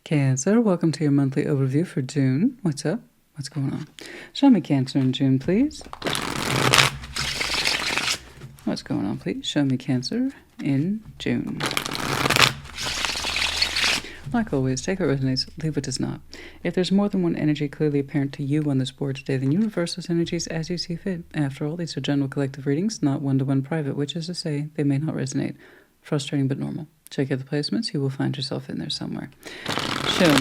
Cancer, welcome to your monthly overview for June. What's up? What's going on? Show me Cancer in June, please. What's going on, please? Show me Cancer in June. Like always, take what resonates, leave what does not. If there's more than one energy clearly apparent to you on this board today, then you reverse those energies as you see fit. After all, these are general collective readings, not one-to-one private, which is to say, they may not resonate. Frustrating but normal. Check out the placements, you will find yourself in there somewhere. Show me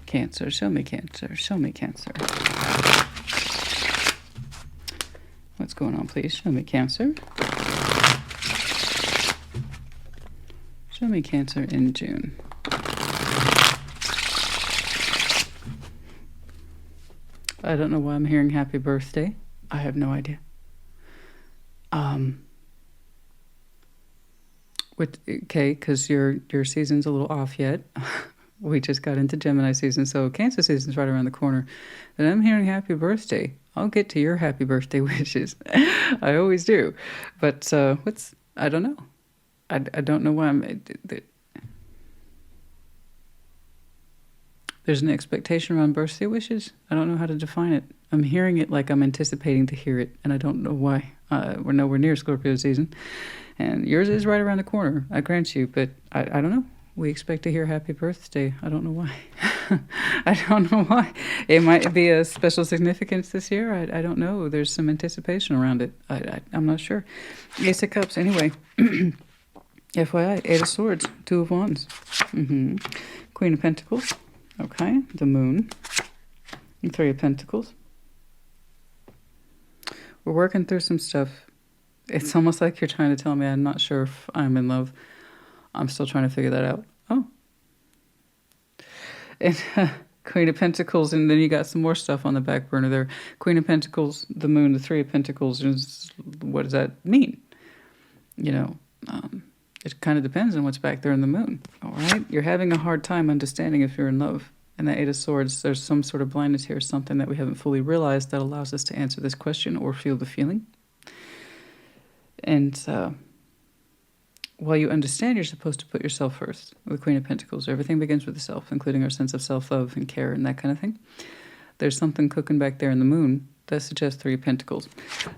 Cancer, show me Cancer, show me Cancer. What's going on, please? Show me Cancer. Show me Cancer in June. I don't know why I'm hearing happy birthday. I have no idea. Okay, because your season's a little off yet. We just got into Gemini season, so Cancer season's right around the corner. And I'm hearing happy birthday. I'll get to your happy birthday wishes. I always do. But I don't know. I don't know why there's an expectation around birthday wishes. I don't know how to define it. I'm hearing it like I'm anticipating to hear it, and I don't know why. We're nowhere near Scorpio season, and yours is right around the corner, I grant you, but I don't know. We expect to hear happy birthday. I don't know why. I don't know why. It might be a special significance this year. I don't know. There's some anticipation around it. I'm not sure. Ace of Cups, anyway. FYI, Eight of Swords, Two of Wands. Queen of Pentacles. Okay, the Moon. And Three of Pentacles. We're working through some stuff. It's almost like you're trying to tell me I'm not sure if I'm in love. I'm still trying to figure that out. Oh. And Queen of Pentacles, and then you got some more stuff on the back burner there. Queen of Pentacles, the Moon, the Three of Pentacles. What does that mean? You know, it kind of depends on what's back there in the Moon. All right? You're having a hard time understanding if you're in love. And the Eight of Swords, there's some sort of blindness here, something that we haven't fully realized that allows us to answer this question or feel the feeling. And while you understand you're supposed to put yourself first, with the Queen of Pentacles, everything begins with the self, including our sense of self-love and care and that kind of thing. There's something cooking back there in the Moon that suggests Three of Pentacles.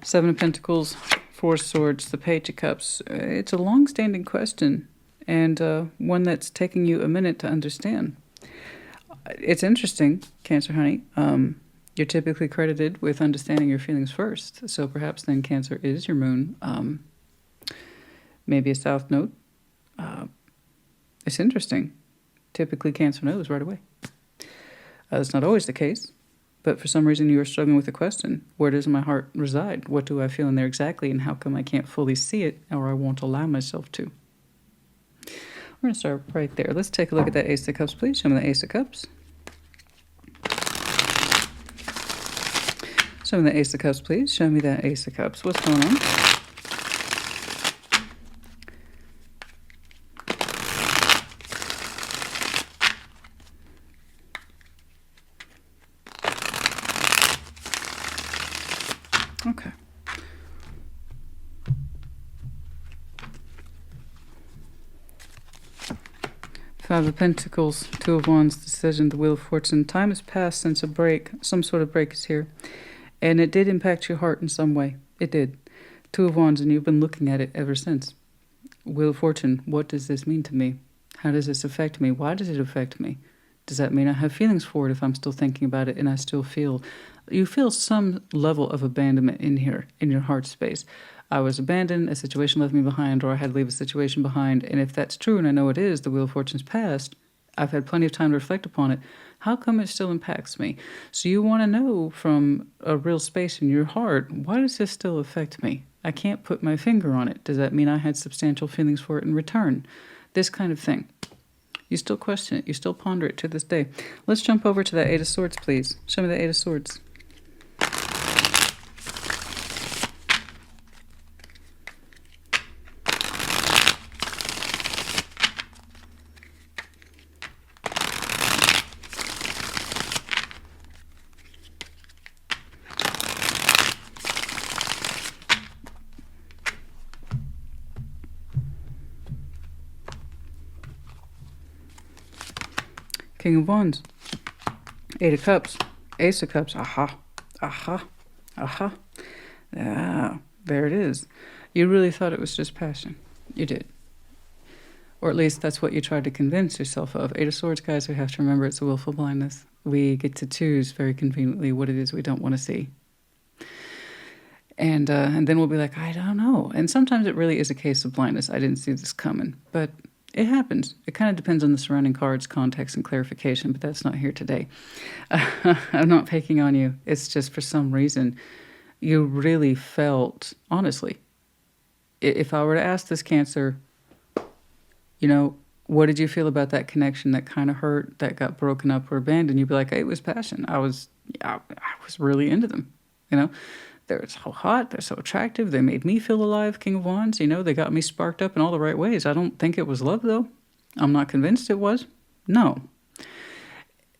Seven of Pentacles, Four of Swords, the Page of Cups. It's a long-standing question, and one that's taking you a minute to understand. It's interesting, Cancer honey. You're typically credited with understanding your feelings first. So perhaps then Cancer is your Moon. Maybe a South Node. It's interesting. Typically Cancer knows right away. That's not always the case. But for some reason you are struggling with the question, where does my heart reside? What do I feel in there exactly? And how come I can't fully see it, or I won't allow myself to? We're going to start right there. Let's take a look at that Ace of Cups, please. Show me the Ace of Cups. Show me the Ace of Cups, please. Show me that Ace of Cups. What's going on? Okay. Five of Pentacles, Two of Wands, Decision, the Wheel of Fortune. Time has passed since a break. Some sort of break is here. And it did impact your heart in some way. It did. Two of Wands, and you've been looking at it ever since. Wheel of Fortune, what does this mean to me? How does this affect me? Why does it affect me? Does that mean I have feelings for it if I'm still thinking about it and I still feel... You feel some level of abandonment in here, in your heart space. I was abandoned, a situation left me behind, or I had to leave a situation behind. And if that's true, and I know it is, the Wheel of Fortune's past, I've had plenty of time to reflect upon it. How come it still impacts me? So you want to know from a real space in your heart, why does this still affect me? I can't put my finger on it. Does that mean I had substantial feelings for it in return? This kind of thing. You still question it. You still ponder it to this day. Let's jump over to that Eight of Swords, please. Show me the Eight of Swords. King of Wands, 8 of Cups, Ace of Cups. Aha, aha, aha. Ah, there it is. You really thought it was just passion. You did. Or at least that's what you tried to convince yourself of. 8 of Swords, guys, we have to remember it's a willful blindness. We get to choose very conveniently what it is we don't want to see. And then we'll be like, I don't know. And sometimes it really is a case of blindness. I didn't see this coming. But it happens. It kind of depends on the surrounding cards, context, and clarification, but that's not here today. I'm not picking on you. It's just for some reason you really felt, honestly, if I were to ask this Cancer, you know, what did you feel about that connection that kind of hurt, that got broken up or abandoned? You'd be like, hey, it was passion. I was really into them. You know, they're so hot. They're so attractive. They made me feel alive, King of Wands. You know, they got me sparked up in all the right ways. I don't think it was love, though. I'm not convinced it was. No.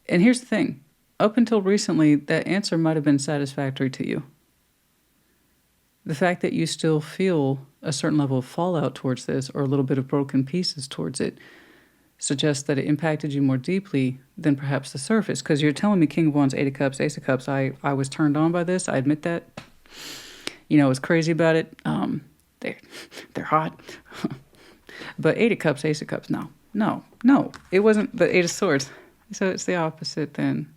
And here's the thing. Up until recently, that answer might have been satisfactory to you. The fact that you still feel a certain level of fallout towards this or a little bit of broken pieces towards it suggests that it impacted you more deeply than perhaps the surface. Because you're telling me King of Wands, 8 of Cups, Ace of Cups, I was turned on by this. I admit that. You know, I was crazy about it. They're hot. But 8 of Cups, Ace of Cups, no. It wasn't the 8 of Swords. So it's the opposite then.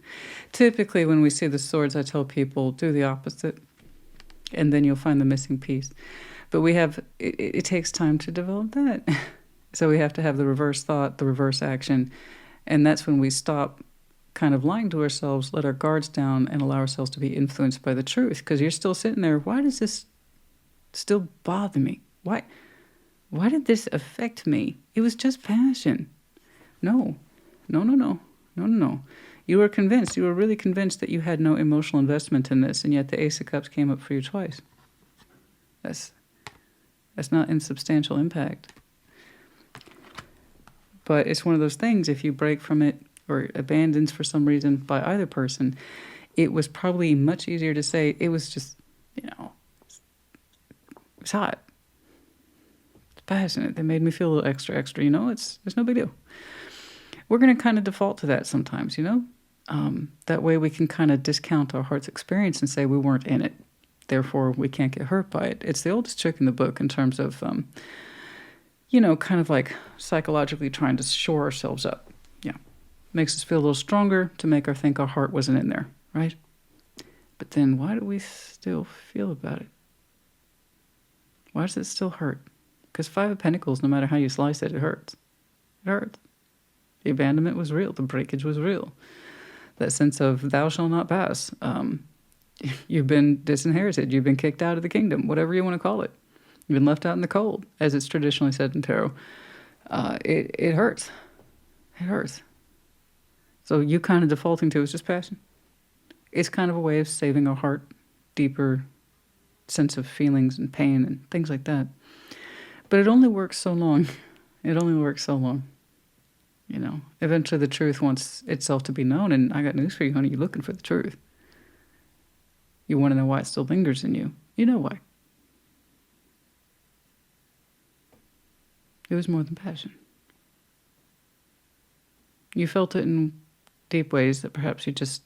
Typically when we see the swords, I tell people, do the opposite. And then you'll find the missing piece. But it takes time to develop that. So we have to have the reverse thought, the reverse action. And that's when we stop kind of lying to ourselves, let our guards down, and allow ourselves to be influenced by the truth. Because you're still sitting there, why does this still bother me? Why did this affect me? It was just passion. No. You were convinced, you were really convinced that you had no emotional investment in this, and yet the Ace of Cups came up for you twice. That's not insubstantial impact. But it's one of those things, if you break from it or abandons for some reason by either person, it was probably much easier to say it was just, you know, it's hot. It's passionate. They made me feel a little extra, you know, it's no big deal. We're going to kind of default to that sometimes, you know? That way we can kind of discount our heart's experience and say we weren't in it. Therefore, we can't get hurt by it. It's the oldest trick in the book in terms of, you know, kind of like psychologically trying to shore ourselves up. Yeah. Makes us feel a little stronger to make us think our heart wasn't in there, right? But then why do we still feel about it? Why does it still hurt? Because 5 of Pentacles, no matter how you slice it, it hurts. It hurts. The abandonment was real. The breakage was real. That sense of thou shalt not pass. You've been disinherited. You've been kicked out of the kingdom, whatever you want to call it. You've been left out in the cold, as it's traditionally said in tarot. It hurts. It hurts. So you kind of defaulting to is just passion. It's kind of a way of saving our heart, deeper sense of feelings and pain and things like that. But it only works so long. It only works so long. You know, eventually the truth wants itself to be known, and I got news for you, honey. You're looking for the truth. You want to know why it still lingers in you. You know why. It was more than passion. You felt it in deep ways that perhaps you just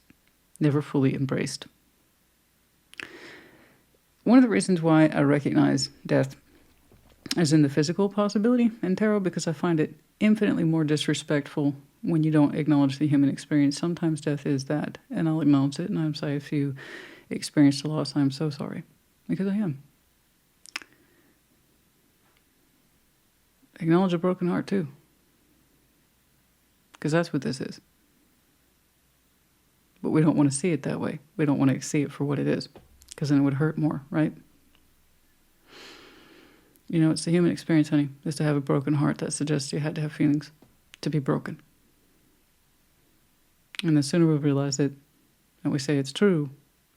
never fully embraced. One of the reasons why I recognize death as in the physical possibility in tarot, because I find it infinitely more disrespectful when you don't acknowledge the human experience. Sometimes death is that, and I'll acknowledge it, and I'm sorry if you experienced a loss. I'm so sorry, because I am. Acknowledge a broken heart too, because that's what this is. But we don't want to see it that way. We don't want to see it for what it is, because then it would hurt more, right? You know, it's the human experience, honey, is to have a broken heart. That suggests you had to have feelings to be broken. And the sooner we realize it, and we say it's true,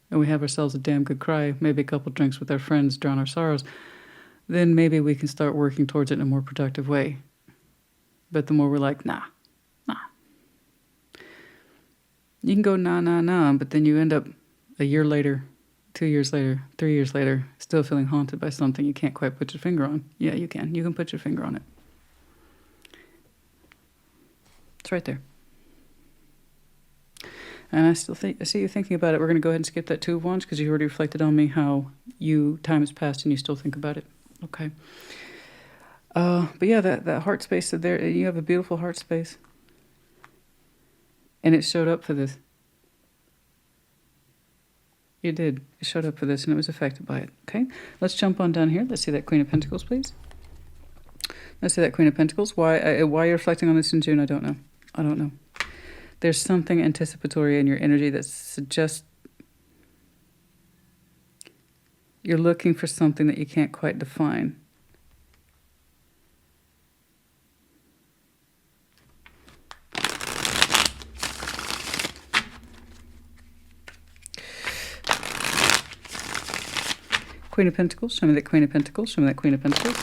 and we have ourselves a damn good cry, maybe a couple drinks with our friends, drown our sorrows, then maybe we can start working towards it in a more productive way. But the more we're like, nah. You can go nah, but then you end up a year later, 2 years later, 3 years later, still feeling haunted by something you can't quite put your finger on. Yeah, you can. You can put your finger on it. It's right there. And I see you thinking about it. We're going to go ahead and skip that Two of Wands because you already reflected on me how time has passed and you still think about it. Okay. But yeah, that heart space there, you have a beautiful heart space. And it showed up for this. You did. It showed up for this and it was affected by it. Okay. Let's jump on down here. Let's see that Queen of Pentacles, please. Let's see that Queen of Pentacles. Why you're reflecting on this in June, I don't know. I don't know. There's something anticipatory in your energy that suggests you're looking for something that you can't quite define. Queen of Pentacles, show me that Queen of Pentacles, show me that Queen of Pentacles.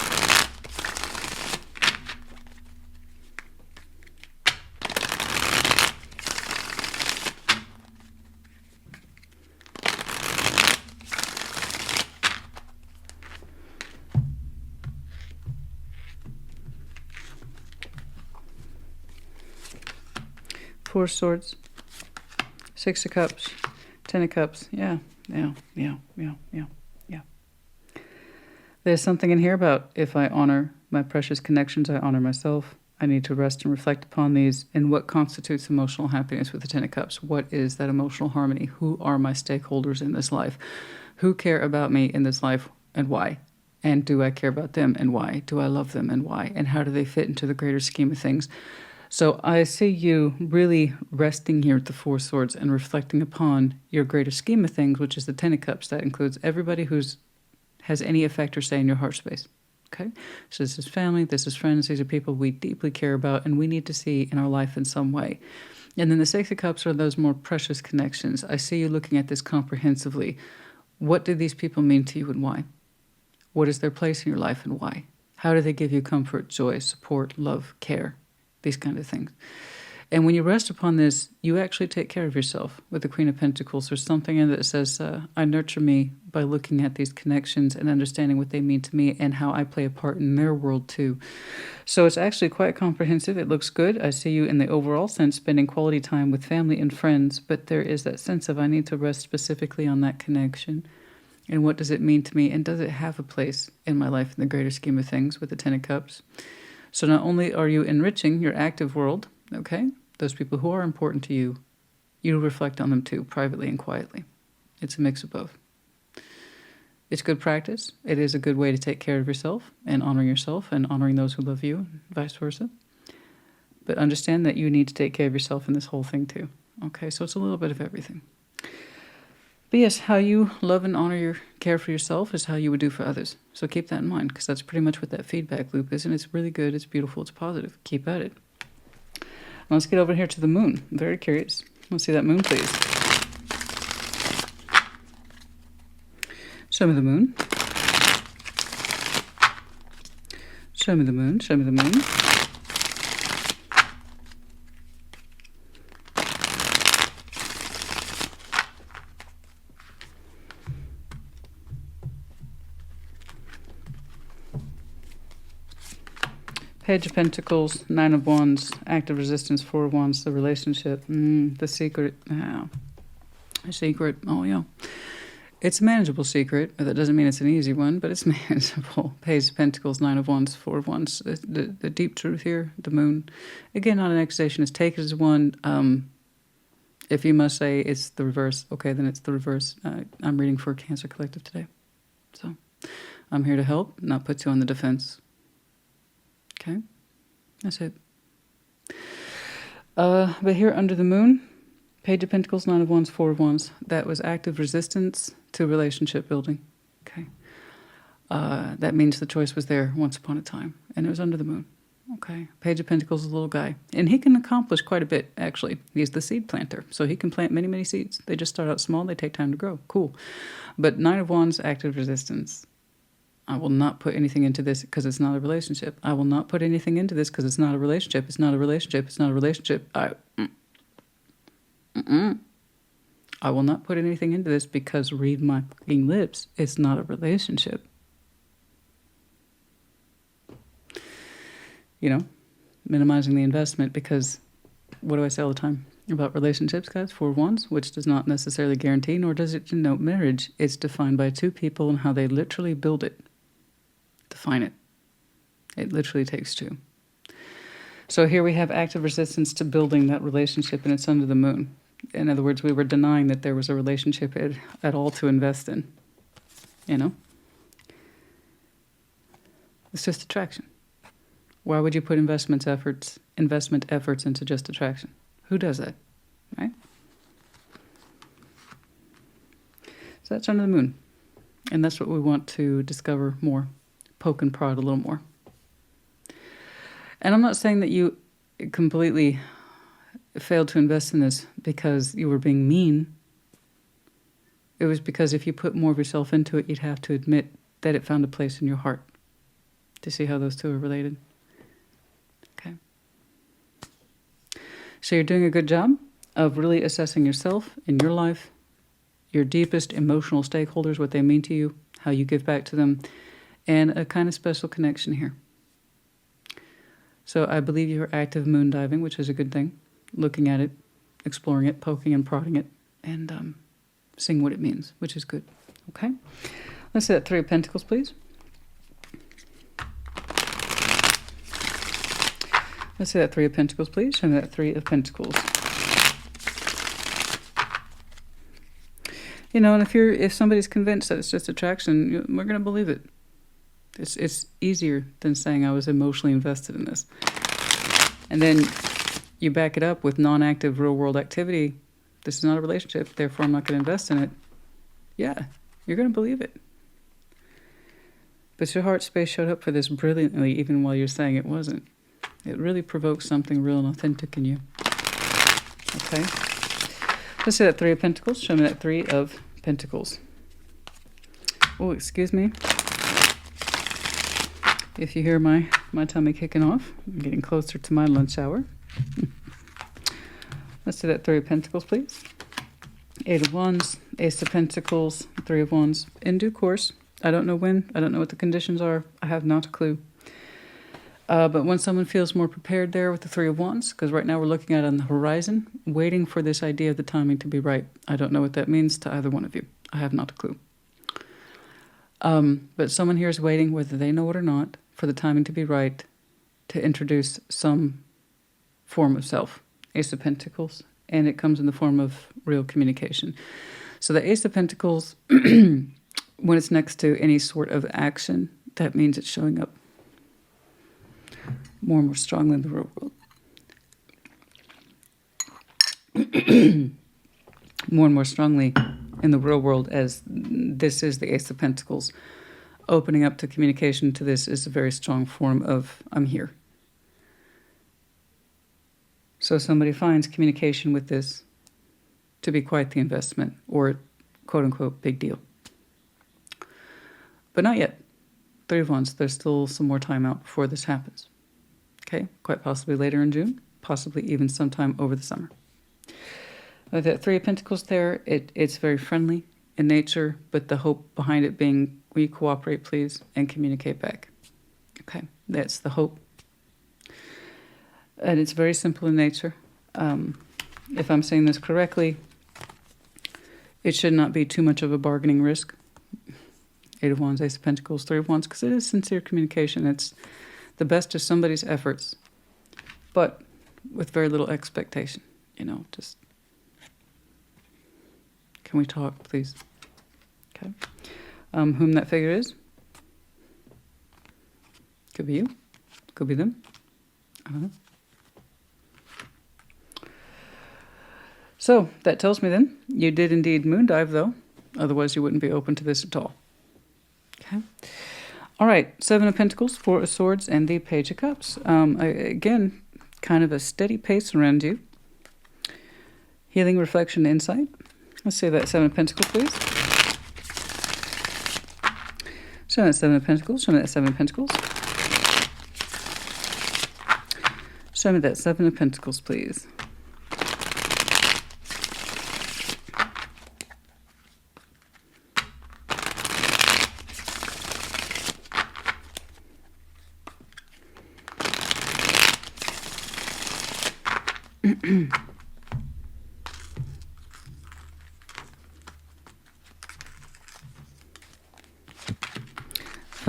Four of Swords, Six of Cups, Ten of Cups. Yeah. There's something in here about if I honor my precious connections, I honor myself. I need to rest and reflect upon these and what constitutes emotional happiness with the Ten of Cups. What is that emotional harmony? Who are my stakeholders in this life? Who care about me in this life and why? And do I care about them and why? Do I love them and why? And how do they fit into the greater scheme of things? So I see you really resting here at the Four Swords and reflecting upon your greater scheme of things, which is the Ten of Cups. That includes everybody who's has any effect or say in your heart space. Okay? So this is family, this is friends, these are people we deeply care about and we need to see in our life in some way. And then the Six of Cups are those more precious connections. I see you looking at this comprehensively. What do these people mean to you and why? What is their place in your life and why? How do they give you comfort, joy, support, love, care? These kind of things. And when you rest upon this, you actually take care of yourself. With the Queen of Pentacles, there's something in it that says, I nurture me by looking at these connections and understanding what they mean to me and how I play a part in their world too. So it's actually quite comprehensive. It looks good. I see you in the overall sense spending quality time with family and friends, but there is that sense of I need to rest specifically on that connection. And what does it mean to me? And does it have a place in my life in the greater scheme of things with the Ten of Cups? So not only are you enriching your active world, okay, those people who are important to you, you reflect on them too, privately and quietly. It's a mix of both. It's good practice. It is a good way to take care of yourself and honoring yourself and honoring those who love you, and vice versa. But understand that you need to take care of yourself in this whole thing too. Okay, so it's a little bit of everything. But yes, how you love and honor your care for yourself is how you would do for others. So keep that in mind, because that's pretty much what that feedback loop is, and it's really good, it's beautiful, it's positive. Keep at it. Let's get over here to the moon. I'm very curious. Let's see that moon, please. Show me the moon. Show me the moon. Show me the moon. Page of Pentacles, Nine of Wands, Active Resistance, Four of Wands, the relationship, the secret. A secret, oh yeah. It's a manageable secret, but that doesn't mean it's an easy one, but it's manageable. Page of Pentacles, Nine of Wands, Four of Wands. The deep truth here, the moon. Again, not an accusation. It's take it as one. If you must say it's the reverse, okay, then it's the reverse. I'm reading for Cancer Collective today. So I'm here to help, not put you on the defense. Okay, that's it. But here under the moon, Page of Pentacles, Nine of Wands, Four of Wands, that was active resistance to relationship building. Okay, that means the choice was there once upon a time, and it was under the moon. Okay, Page of Pentacles is a little guy, and he can accomplish quite a bit, actually. He's the seed planter, so he can plant many, many seeds. They just start out small, they take time to grow. Cool. But Nine of Wands, active resistance. I will not put anything into this because it's not a relationship. I will not put anything into this because it's not a relationship. It's not a relationship. It's not a relationship. I will not put anything into this because read my fucking lips. It's not a relationship. You know, minimizing the investment because what do I say all the time? about relationships, guys. 4 of Wands, which does not necessarily guarantee, nor does it denote marriage. It's defined by 2 people and how they literally build it. Define it. It literally takes 2. So here we have active resistance to building that relationship, and it's under the moon. In other words, we were denying that there was a relationship at all to invest in. You know? It's just attraction. Why would you put investment efforts into just attraction? Who does that? Right? So that's under the moon. And that's what we want to discover more. Poke and prod a little more. And I'm not saying that you completely failed to invest in this because you were being mean. It was because if you put more of yourself into it, you'd have to admit that it found a place in your heart. Do you see how those two are related? Okay. So you're doing a good job of really assessing yourself in your life, your deepest emotional stakeholders, what they mean to you, how you give back to them, and a kind of special connection here. So I believe you're active moon diving, which is a good thing. Looking at it, exploring it, poking and prodding it, and seeing what it means, which is good. Okay? Let's see that 3 of Pentacles, please. Let's see that 3 of Pentacles, please. Show me that 3 of Pentacles. You know, and if somebody's convinced that it's just attraction, we're going to believe it. It's easier than saying I was emotionally invested in this. And then you back it up with non-active real-world activity. This is not a relationship, therefore I'm not going to invest in it. Yeah, you're going to believe it. But your heart space showed up for this brilliantly, even while you're saying it wasn't. It really provokes something real and authentic in you. Okay. Let's see that 3 of Pentacles. Show me that 3 of Pentacles. Oh, excuse me. If you hear my tummy kicking off, I'm getting closer to my lunch hour. Let's do that 3 of Pentacles, please. 8 of Wands, Ace of Pentacles, 3 of Wands. In due course. I don't know when. I don't know what the conditions are. I have not a clue. But when someone feels more prepared there with the 3 of Wands, because right now we're looking at it on the horizon, waiting for this idea of the timing to be right. I don't know what that means to either one of you. I have not a clue. But someone here is waiting, whether they know it or not, for the timing to be right to introduce some form of self. Ace of Pentacles. And it comes in the form of real communication. So the Ace of Pentacles, when it's next to any sort of action, that means it's showing up more and more strongly in the real world. More and more strongly in the real world, as this is the Ace of Pentacles. Opening up to communication to this is a very strong form of I'm here. So somebody finds communication with this to be quite the investment, or quote-unquote big deal. But not yet. 3 of Wands, there's still some more time out before this happens. Okay, quite possibly later in June, possibly even sometime over the summer. With that 3 of Pentacles there, it's very friendly in nature, but the hope behind it being, will you cooperate, please, and communicate back. Okay, that's the hope. And it's very simple in nature. If I'm saying this correctly, it should not be too much of a bargaining risk. 8 of Wands, Ace of Pentacles, 3 of Wands, because it is sincere communication. It's the best of somebody's efforts, but with very little expectation. You know, just, can we talk, please? Okay. Whom that figure is? Could be you. Could be them. I don't know. So that tells me then you did indeed moon dive, though. Otherwise, you wouldn't be open to this at all. Okay. All right. 7 of Pentacles, 4 of Swords, and the Page of Cups. Again, kind of a steady pace around you. Healing, reflection, insight. Let's see that 7 of Pentacles, please. Show me that 7 of Pentacles. Show me that 7 of Pentacles. Show me that 7 of Pentacles, please.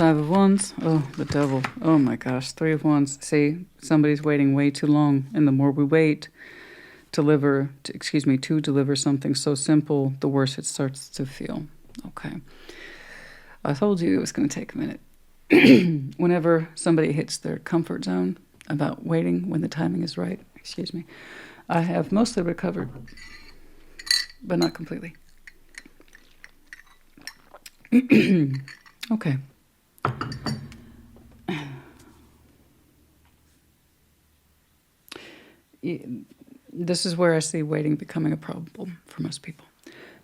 Five of Wands. Oh, the devil. Oh my gosh. Three of Wands. See, somebody's waiting way too long. And the more we wait to deliver something so simple, the worse it starts to feel. Okay. I told you it was going to take a minute. Whenever somebody hits their comfort zone about waiting when the timing is right, I have mostly recovered, but not completely. Okay. This is where I see waiting becoming a problem for most people.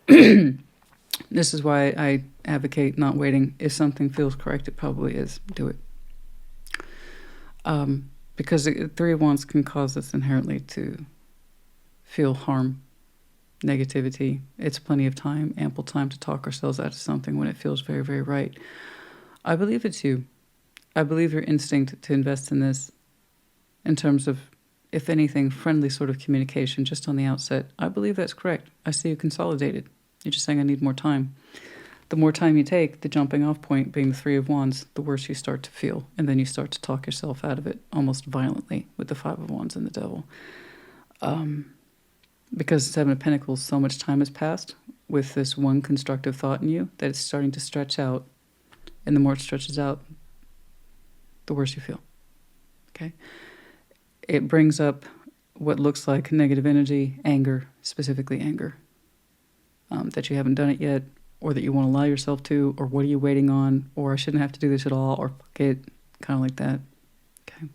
This is why I advocate not waiting. If something feels correct, it probably is. Do it. Because the Three of Wands can cause us inherently to feel harm, negativity. It's plenty of time, ample time to talk ourselves out of something when it feels very, very right. I believe it's you. I believe your instinct to invest in this in terms of, if anything, friendly sort of communication just on the outset. I believe that's correct. I see you consolidated. You're just saying I need more time. The more time you take, the jumping off point being the Three of Wands, the worse you start to feel. And then you start to talk yourself out of it almost violently with the Five of Wands and the Devil. Because Seven of Pentacles, so much time has passed with this one constructive thought in you that it's starting to stretch out. And the more it stretches out, the worse you feel. Okay? It brings up what looks like negative energy, anger, specifically anger. That you haven't done it yet, or that you won't allow yourself to, or what are you waiting on, or I shouldn't have to do this at all, or fuck it, kind of like that. Okay.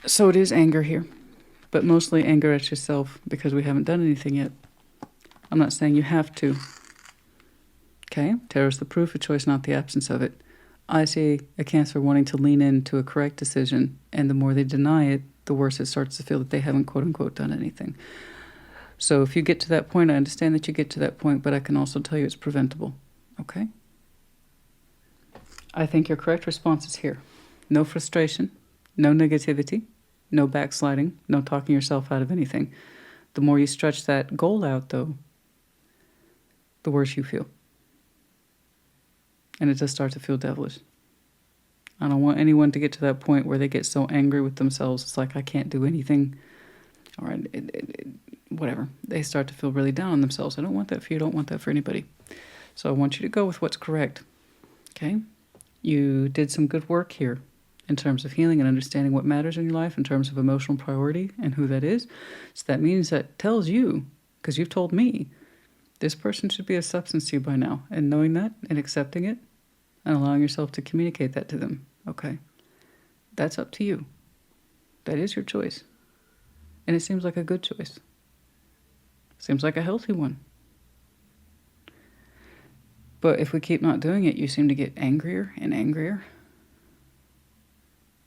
So it is anger here, but mostly anger at yourself because we haven't done anything yet. I'm not saying you have to. Okay? Tarot is the proof of choice, not the absence of it. I see a Cancer wanting to lean into a correct decision, and the more they deny it, the worse it starts to feel that they haven't, quote-unquote, done anything. So if you get to that point, I understand that you get to that point, but I can also tell you it's preventable. Okay? I think your correct response is here. No frustration, no negativity, no backsliding, no talking yourself out of anything. The more you stretch that goal out, though, the worse you feel. And it does start to feel devilish. I don't want anyone to get to that point where they get so angry with themselves, it's like, I can't do anything. All right, whatever. They start to feel really down on themselves. I don't want that for you. I don't want that for anybody. So I want you to go with what's correct. Okay? You did some good work here in terms of healing and understanding what matters in your life, in terms of emotional priority and who that is. So that means that tells you, because you've told me, this person should be a substance to you by now. And knowing that and accepting it and allowing yourself to communicate that to them. Okay? That's up to you. That is your choice. And it seems like a good choice. Seems like a healthy one. But if we keep not doing it, you seem to get angrier and angrier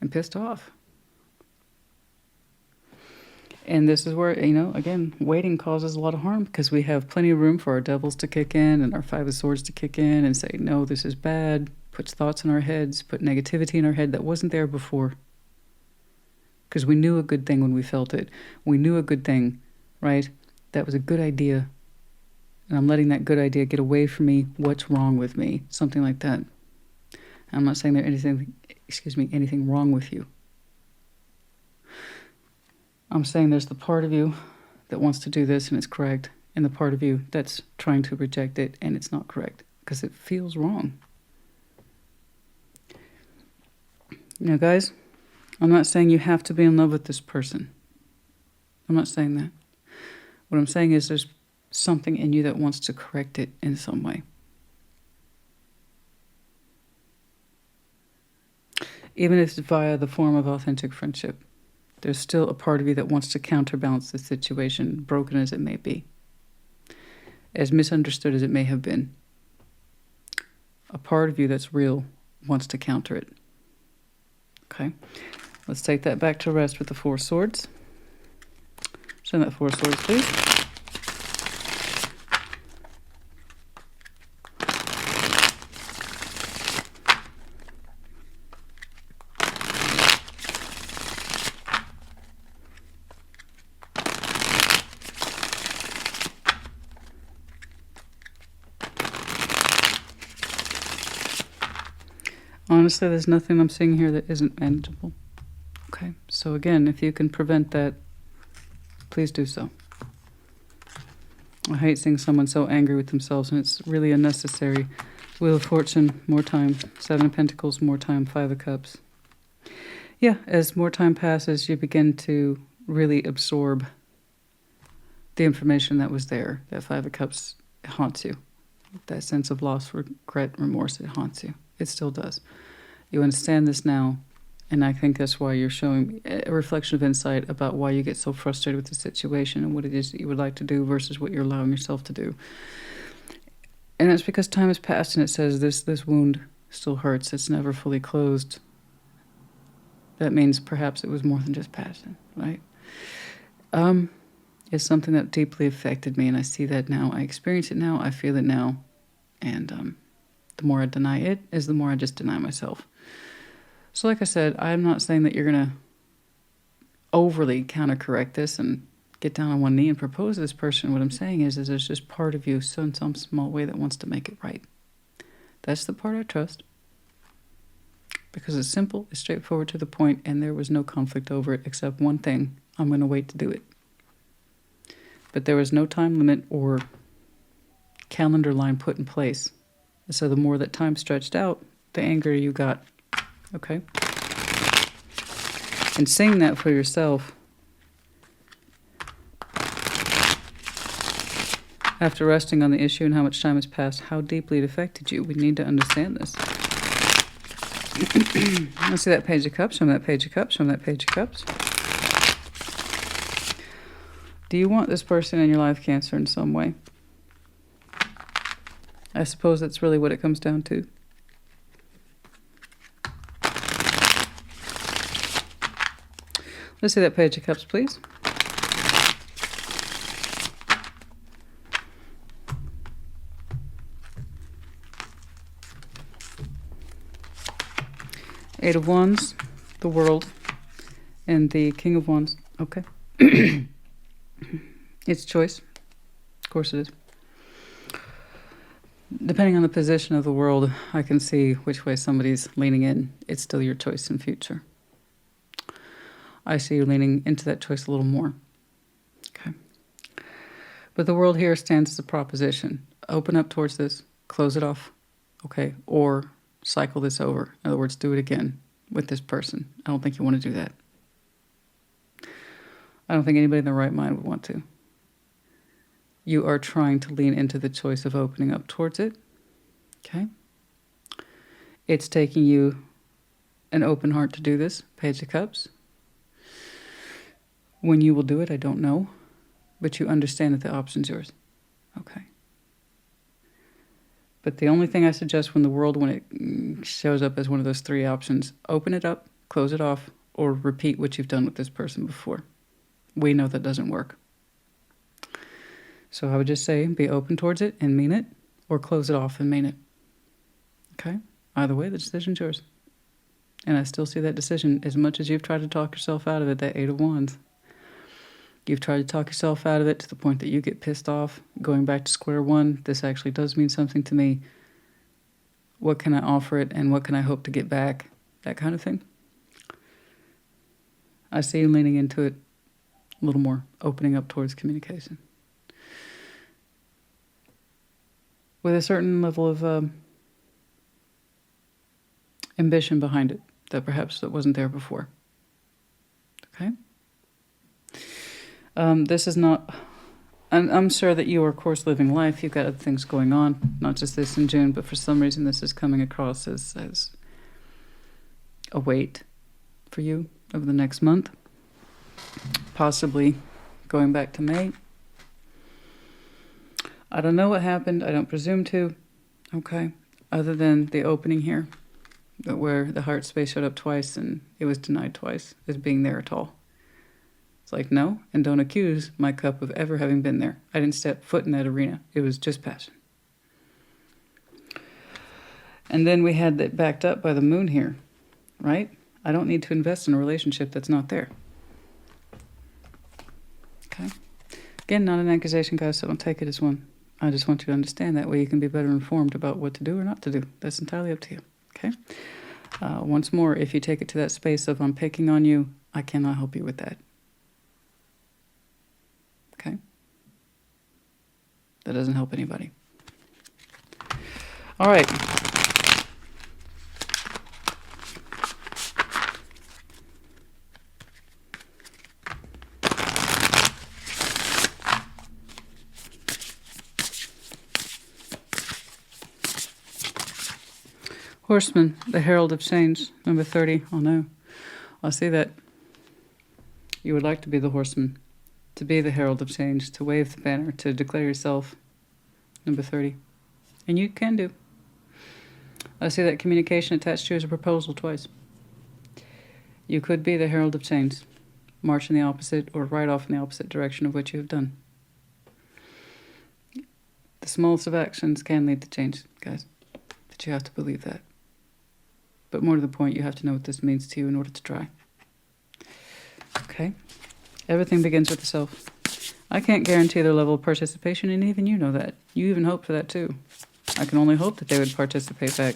and pissed off. And this is where, again, waiting causes a lot of harm because we have plenty of room for our devils to kick in and our Five of Swords to kick in and say, no, this is bad, puts thoughts in our heads, put negativity in our head that wasn't there before. Because we knew a good thing when we felt it. We knew a good thing, right? That was a good idea. And I'm letting that good idea get away from me. What's wrong with me? Something like that. I'm not saying there's anything wrong with you. I'm saying there's the part of you that wants to do this and it's correct, and the part of you that's trying to reject it and it's not correct because it feels wrong. Now, guys, I'm not saying you have to be in love with this person. I'm not saying that. What I'm saying is there's something in you that wants to correct it in some way. Even if it's via the form of authentic friendship, there's still a part of you that wants to counterbalance the situation, broken as it may be, as misunderstood as it may have been. A part of you that's real wants to counter it. Okay, let's take that back to rest with the Four of Swords. Send that Four of Swords, please. Honestly, there's nothing I'm seeing here that isn't manageable. Okay, so again, if you can prevent that, please do so. I hate seeing someone so angry with themselves, and it's really unnecessary. Wheel of Fortune, more time. 7 of Pentacles, more time. 5 of Cups. Yeah, as more time passes, you begin to really absorb the information that was there. That 5 of Cups haunts you. That sense of loss, regret, remorse, it haunts you. It still does. You understand this now, and I think that's why you're showing a reflection of insight about why you get so frustrated with the situation and what it is that you would like to do versus what you're allowing yourself to do. And that's because time has passed, and it says this wound still hurts. It's never fully closed. That means perhaps it was more than just passion, right? It's something that deeply affected me, and I see that now. I experience it now. I feel it now. And the more I deny it is the more I just deny myself. So like I said, I'm not saying that you're going to overly counter-correct this and get down on one knee and propose to this person. What I'm saying is there's just part of you, so in some small way, that wants to make it right. That's the part I trust. Because it's simple, it's straightforward, to the point, and there was no conflict over it except one thing. I'm going to wait to do it. But there was no time limit or calendar line put in place. So the more that time stretched out, the angrier you got. Okay? And seeing that for yourself, after resting on the issue and how much time has passed, how deeply it affected you, we need to understand this. Let's see that Page of Cups, from that Page of Cups, from that Page of Cups. Do you want this person in your life, Cancer, in some way? I suppose that's really what it comes down to. Let's see that Page of Cups, please. Eight of Wands, the World, and the King of Wands. Okay. It's choice. Of course it is. Depending on the position of the world, I can see which way somebody's leaning in. It's still your choice in future. I see you leaning into that choice a little more. Okay. But the world here stands as a proposition. Open up towards this. Close it off. Okay. Or cycle this over. In other words, do it again with this person. I don't think you want to do that. I don't think anybody in their right mind would want to. You are trying to lean into the choice of opening up towards it. Okay? It's taking you an open heart to do this. Page of Cups. When you will do it, I don't know. But you understand that the option's yours. Okay. But the only thing I suggest when the world, when it shows up as one of those 3 options, open it up, close it off, or repeat what you've done with this person before. We know that doesn't work. So I would just say be open towards it and mean it, or close it off and mean it. Okay? Either way, the decision's yours. And I still see that decision. As much as you've tried to talk yourself out of it, that 8 of Wands, you've tried to talk yourself out of it to the point that you get pissed off, going back to square one. This actually does mean something to me. What can I offer it, and what can I hope to get back? That kind of thing. I see you leaning into it a little more, opening up towards communication. With a certain level of ambition behind it, that perhaps that wasn't there before. Okay? This is not... I'm sure that you are, of course, living life. You've got other things going on, not just this in June, but for some reason this is coming across as a weight for you over the next month. Possibly going back to May. I don't know what happened. I don't presume to. Okay. Other than the opening here, where the heart space showed up twice and it was denied twice as being there at all. It's like, no, and don't accuse my cup of ever having been there. I didn't step foot in that arena. It was just passion. And then we had that backed up by the moon here, right? I don't need to invest in a relationship that's not there. Okay? Again, not an accusation, guys, so don't take it as one. I just want you to understand that way you can be better informed about what to do or not to do. That's entirely up to you. Okay? Once more, if you take it to that space of I'm picking on you, I cannot help you with that. Okay? That doesn't help anybody. All right. Horseman, the herald of change, number 30. Oh no, I see that. You would like to be the horseman, to be the herald of change, to wave the banner, to declare yourself, number 30. And you can do. I see that communication attached to you as a proposal twice. You could be the herald of change, march in the opposite or right off in the opposite direction of what you have done. The smallest of actions can lead to change, guys. But you have to believe that. But more to the point, you have to know what this means to you in order to try. Okay? Everything begins with the self. I can't guarantee their level of participation, and even you know that. You even hope for that too. I can only hope that they would participate back.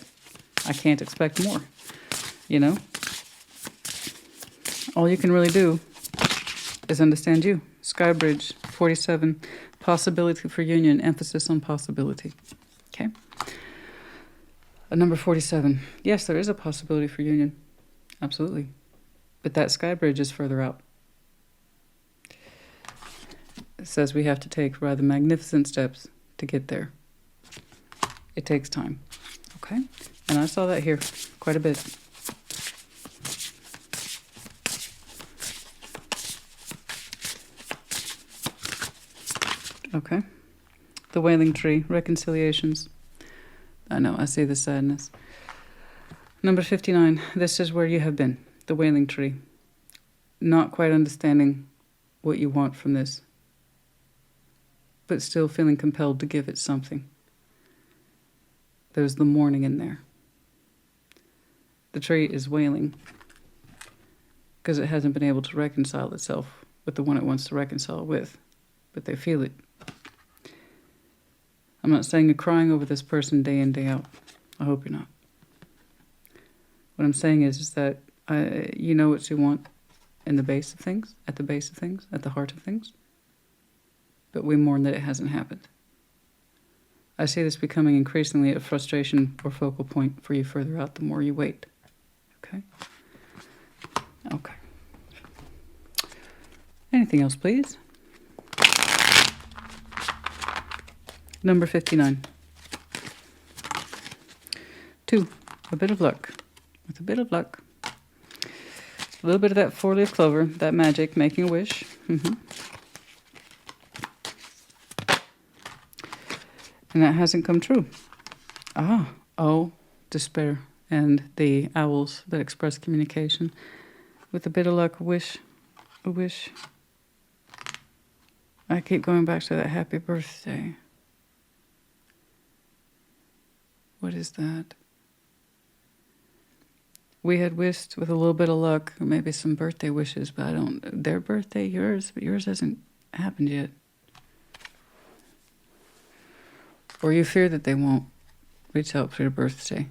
I can't expect more. You know? All you can really do is understand you. Skybridge, 47. Possibility for union. Emphasis on possibility. Okay? Number 47. Yes, there is a possibility for union. Absolutely. But that sky bridge is further out. It says we have to take rather magnificent steps to get there. It takes time. Okay? And I saw that here quite a bit. Okay? The wailing tree, reconciliations. I know, I see the sadness. Number 59, this is where you have been, the wailing tree. Not quite understanding what you want from this, but still feeling compelled to give it something. There's the mourning in there. The tree is wailing because it hasn't been able to reconcile itself with the one it wants to reconcile with, but they feel it. I'm not saying you're crying over this person day in, day out. I hope you're not. What I'm saying is that you know what you want in the base of things, at the base of things, at the heart of things. But we mourn that it hasn't happened. I see this becoming increasingly a frustration or focal point for you further out the more you wait. Okay? Okay. Anything else, please? Number 59. 2. A bit of luck. With a bit of luck. A little bit of that four-leaf clover, that magic, making a wish. And that hasn't come true. Oh, despair. And the owls that express communication. With a bit of luck, a wish. I keep going back to that happy birthday. What is that? We had wished with a little bit of luck, maybe some birthday wishes, but their birthday, yours, but yours hasn't happened yet. Or you fear that they won't reach out for your birthday.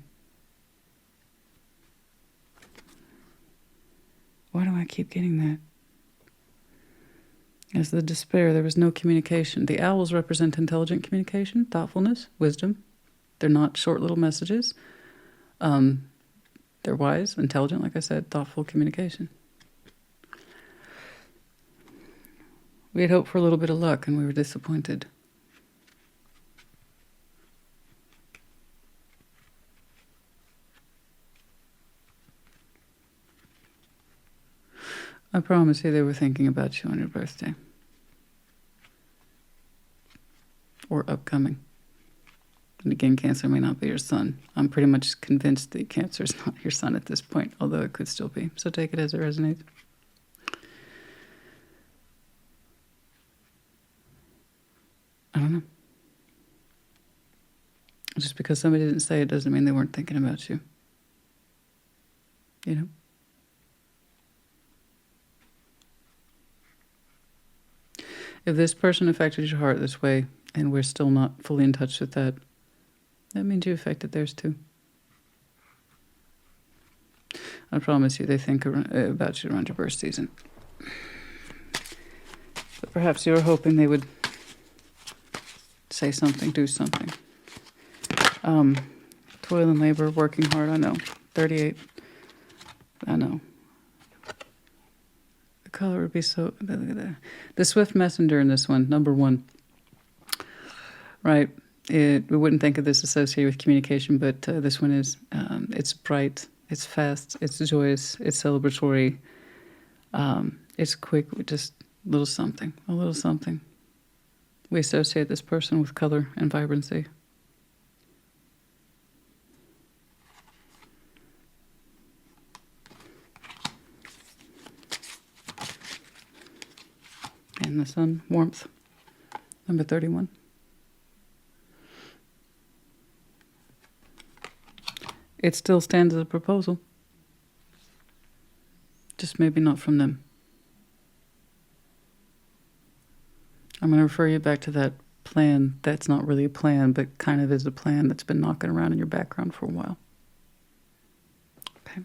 Why do I keep getting that? As the despair, there was no communication. The owls represent intelligent communication, thoughtfulness, wisdom. They're not short little messages. They're wise, intelligent, like I said, thoughtful communication. We had hoped for a little bit of luck, and we were disappointed. I promise you they were thinking about you on your birthday. Or upcoming. And again, Cancer may not be your son. I'm pretty much convinced that Cancer is not your son at this point, although it could still be. So take it as it resonates. I don't know. Just because somebody didn't say it doesn't mean they weren't thinking about you. You know? If this person affected your heart this way, and we're still not fully in touch with that, that means you affected theirs too. I promise you they think about you around your birth season. But perhaps you were hoping they would say something, do something. Toil and labor, working hard, I know. 38, I know. The color would be so... The swift messenger in this one, number 1. Right. We wouldn't think of this associated with communication, but this one is. It's bright, it's fast, it's joyous, it's celebratory. It's quick, just a little something, a little something. We associate this person with color and vibrancy. And the sun, warmth, number 31. It still stands as a proposal. Just maybe not from them. I'm going to refer you back to that plan that's not really a plan, but kind of is a plan that's been knocking around in your background for a while. Okay.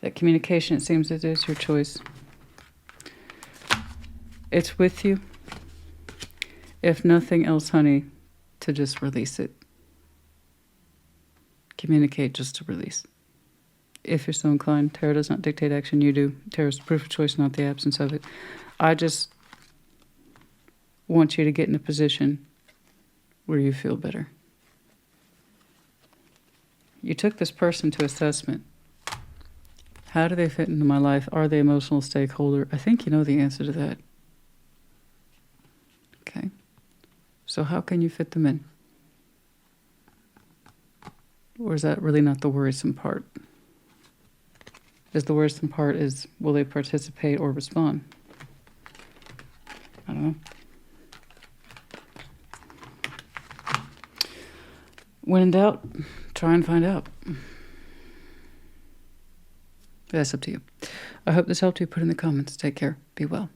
That communication, it seems it is your choice. It's with you. If nothing else, honey, to just release it. Communicate just to release. If you're so inclined, tarot does not dictate action, you do. Tarot is the proof of choice, not the absence of it. I just want you to get in a position where you feel better. You took this person to assessment. How do they fit into my life? Are they an emotional stakeholder? I think you know the answer to that. Okay. So how can you fit them in? Or is that really not the worrisome part? Is the worrisome part is, will they participate or respond? I don't know. When in doubt, try and find out. That's up to you. I hope this helped you. Put in the comments. Take care. Be well.